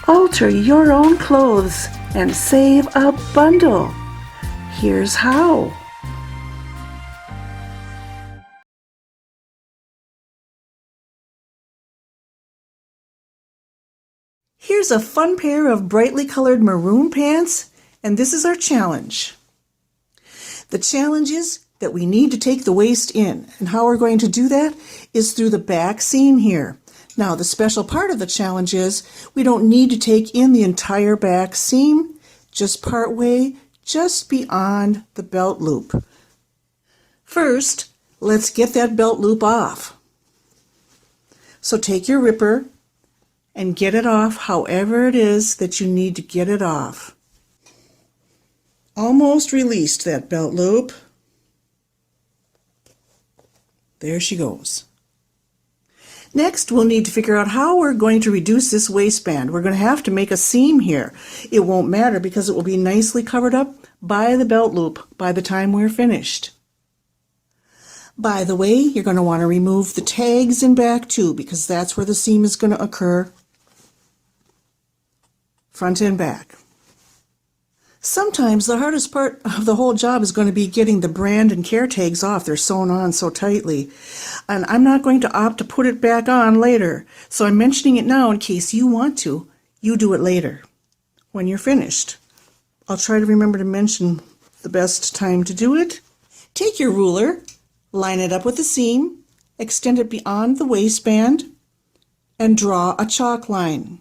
Alter your own clothes and save a bundle. Here's how. Here's a fun pair of brightly colored maroon pants, and this is our challenge. The challenge is that we need to take the waist in, and how we're going to do that is through the back seam here. Now, the special part of the challenge is we don't need to take in the entire back seam, just part way, just beyond the belt loop. First, let's get that belt loop off. So take your ripper and get it off however it is that you need to get it off. Almost released that belt loop. There she goes. Next, we'll need to figure out how we're going to reduce this waistband. We're going to have to make a seam here. It won't matter because it will be nicely covered up by the belt loop by the time we're finished. By the way, you're going to want to remove the tags in back too, because that's where the seam is going to occur, front and back. Sometimes the hardest part of the whole job is going to be getting the brand and care tags off. They're sewn on so tightly. And I'm not going to opt to put it back on later. So I'm mentioning it now in case you want to. You do it later when you're finished. I'll try to remember to mention the best time to do it. Take your ruler, line it up with the seam, extend it beyond the waistband, and draw a chalk line.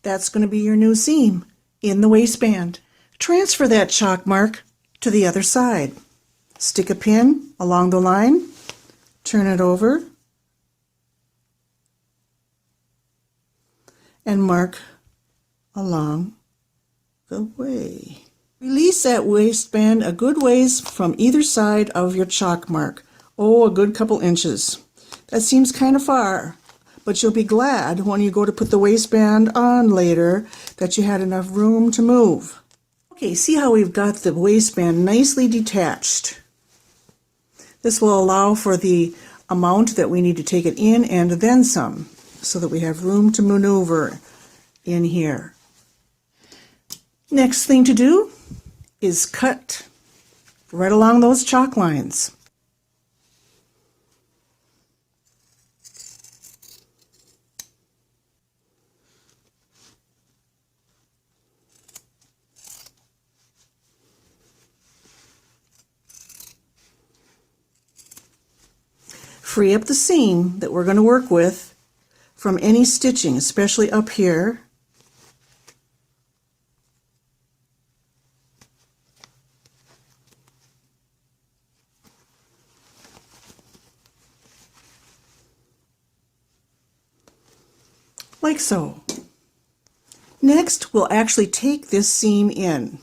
That's going to be your new seam in the waistband. Transfer that chalk mark to the other side. Stick a pin along the line, turn it over, and mark along the way. Release that waistband a good ways from either side of your chalk mark. Oh, a good couple inches. That seems kind of far, but you'll be glad when you go to put the waistband on later that you had enough room to move. Okay, see how we've got the waistband nicely detached. This will allow for the amount that we need to take it in and then some, so that we have room to maneuver in here. Next thing to do is cut right along those chalk lines. Free up the seam that we're going to work with from any stitching, especially up here. Like so. Next, we'll actually take this seam in.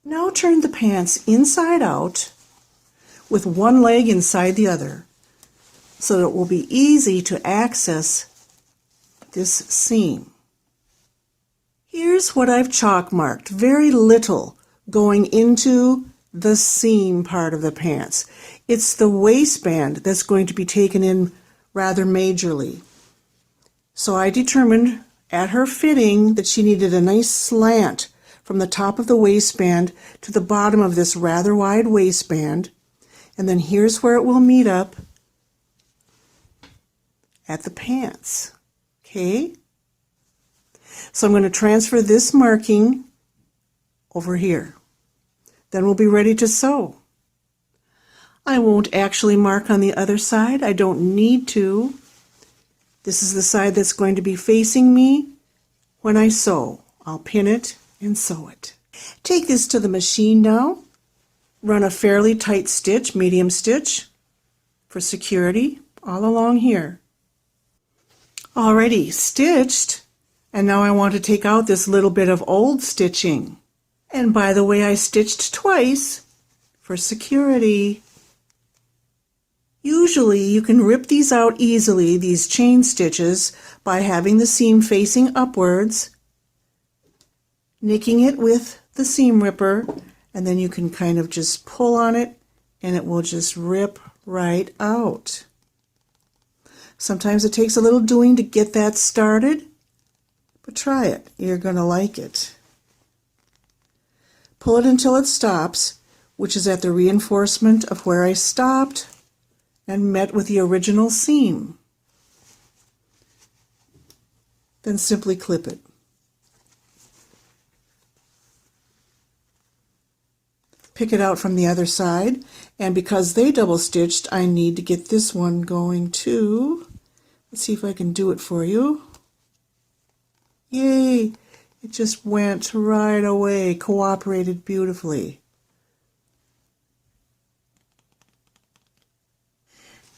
Now turn the pants inside out with one leg inside the other, so that it will be easy to access this seam. Here's what I've chalk marked, very little going into the seam part of the pants. It's the waistband that's going to be taken in rather majorly. So I determined at her fitting that she needed a nice slant from the top of the waistband to the bottom of this rather wide waistband. And then here's where it will meet up at the pants. Okay? So I'm going to transfer this marking over here. Then we'll be ready to sew. I won't actually mark on the other side. I don't need to. This is the side that's going to be facing me when I sew. I'll pin it and sew it. Take this to the machine now. Run a fairly tight stitch, medium stitch, for security all along here. Already stitched, and now I want to take out this little bit of old stitching. And by the way, I stitched twice for security. Usually you can rip these out easily, these chain stitches, by having the seam facing upwards, nicking it with the seam ripper, and then you can kind of just pull on it and it will just rip right out. Sometimes it takes a little doing to get that started, but try it. You're going to like it. Pull it until it stops, which is at the reinforcement of where I stopped and met with the original seam. Then simply clip it. Pick it out from the other side, and because they double stitched, I need to get this one going too. Let's see if I can do it for you. Yay! It just went right away, cooperated beautifully.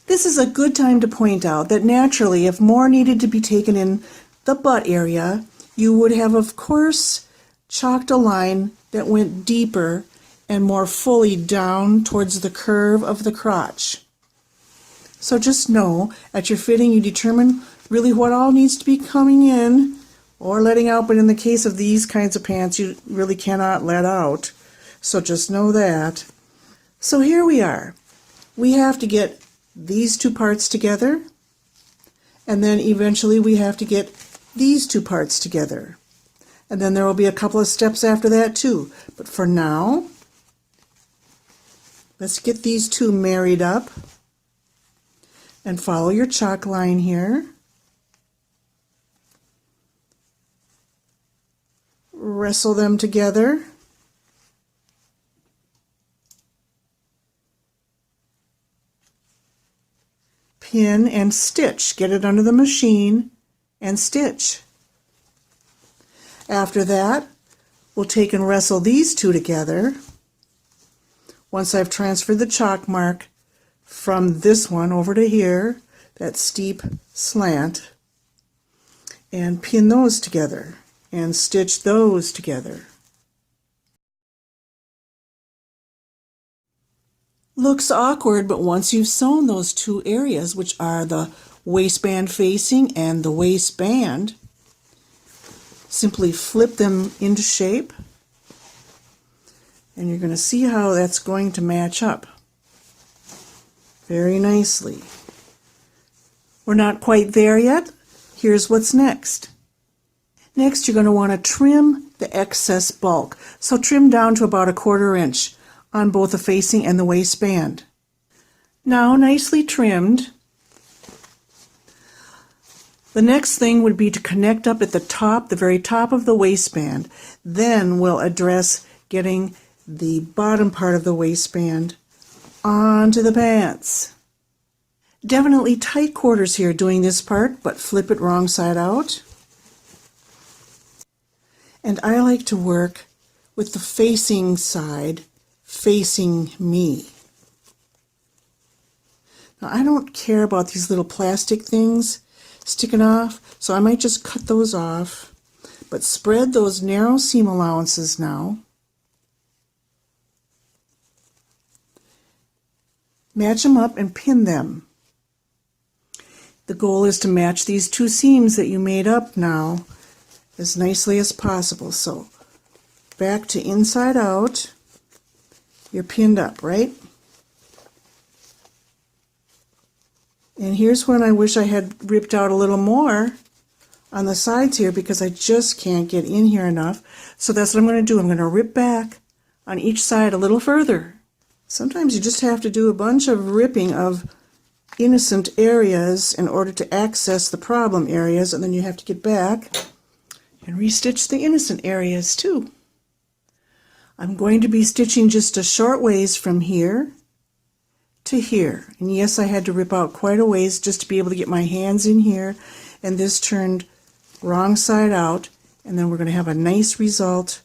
This is a good time to point out that naturally, if more needed to be taken in the butt area, you would have, of course, chalked a line that went deeper and more fully down towards the curve of the crotch. So just know, at your fitting, you determine really what all needs to be coming in or letting out, but in the case of these kinds of pants, you really cannot let out. So just know that. So here we are. We have to get these two parts together, and then eventually we have to get these two parts together. And then there will be a couple of steps after that too. But for now, let's get these two married up and follow your chalk line here. Wrestle them together. Pin and stitch. Get it under the machine and stitch. After that, we'll take and wrestle these two together. Once I've transferred the chalk mark from this one over to here, that steep slant, and pin those together and stitch those together. Looks awkward, but once you've sewn those two areas, which are the waistband facing and the waistband, simply flip them into shape, and you're going to see how that's going to match up very nicely. We're not quite there yet. Here's what's next. Next, you're going to want to trim the excess bulk. So trim down to about 1/4 inch on both the facing and the waistband. Now, nicely trimmed, the next thing would be to connect up at the top, the very top of the waistband. Then we'll address getting the bottom part of the waistband onto the pants. Definitely tight quarters here doing this part, but flip it wrong side out. And I like to work with the facing side facing me. Now, I don't care about these little plastic things sticking off, so I might just cut those off, but spread those narrow seam allowances now. Match them up and pin them. The goal is to match these two seams that you made up now as nicely as possible. So back to inside out, you're pinned up, right? And here's when I wish I had ripped out a little more on the sides here because I just can't get in here enough. So that's what I'm going to do. I'm going to rip back on each side a little further. Sometimes you just have to do a bunch of ripping of innocent areas in order to access the problem areas, and then you have to get back and restitch the innocent areas too. I'm going to be stitching just a short ways from here to here. And yes, I had to rip out quite a ways just to be able to get my hands in here, and this turned wrong side out, and then we're going to have a nice result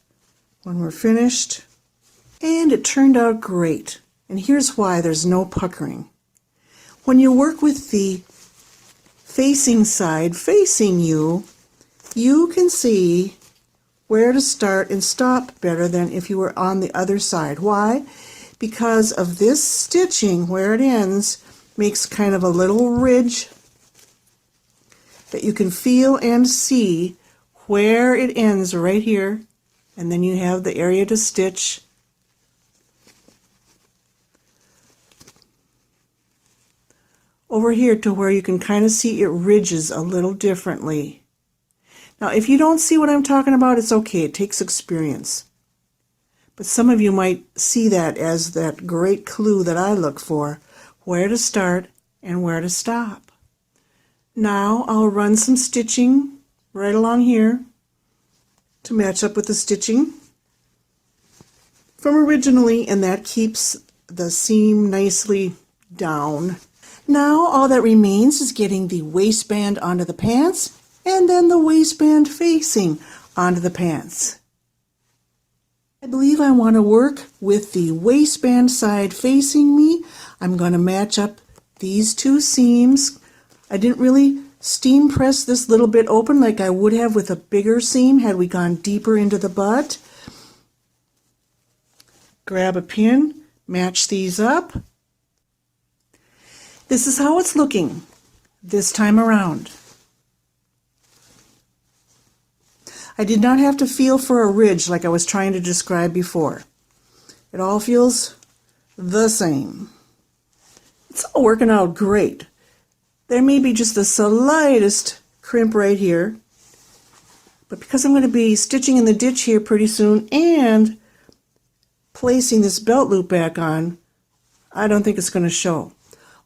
when we're finished. And it turned out great. And here's why there's no puckering. When you work with the facing side facing you, you can see where to start and stop better than if you were on the other side. Why? Because of this stitching where it ends makes kind of a little ridge that you can feel and see where it ends right here, and then you have the area to stitch. over here to where you can kind of see it ridges a little differently. Now, if you don't see what I'm talking about, it's okay. It takes experience. But some of you might see that as that great clue that I look for, where to start and where to stop. Now I'll run some stitching right along here to match up with the stitching from originally, and that keeps the seam nicely down. Now all that remains is getting the waistband onto the pants and then the waistband facing onto the pants. I believe I want to work with the waistband side facing me. I'm going to match up these two seams. I didn't really steam press this little bit open like I would have with a bigger seam had we gone deeper into the butt. Grab a pin, match these up. This is how it's looking this time around. I did not have to feel for a ridge like I was trying to describe before. It all feels the same. It's all working out great. There may be just the slightest crimp right here, but because I'm going to be stitching in the ditch here pretty soon and placing this belt loop back on, I don't think it's going to show.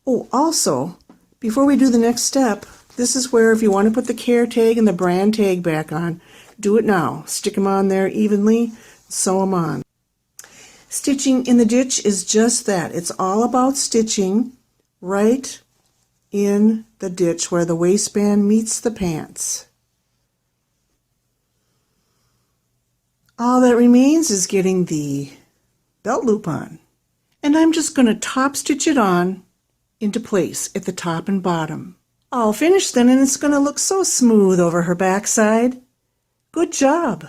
Oh, also, before we do the next step, this is where if you want to put the care tag and the brand tag back on, do it now. Stick them on there evenly, sew them on. Stitching in the ditch is just that. It's all about stitching right in the ditch where the waistband meets the pants. All that remains is getting the belt loop on. And I'm just going to top stitch it on into place at the top and bottom. All finished then, and it's going to look so smooth over her backside. Good job!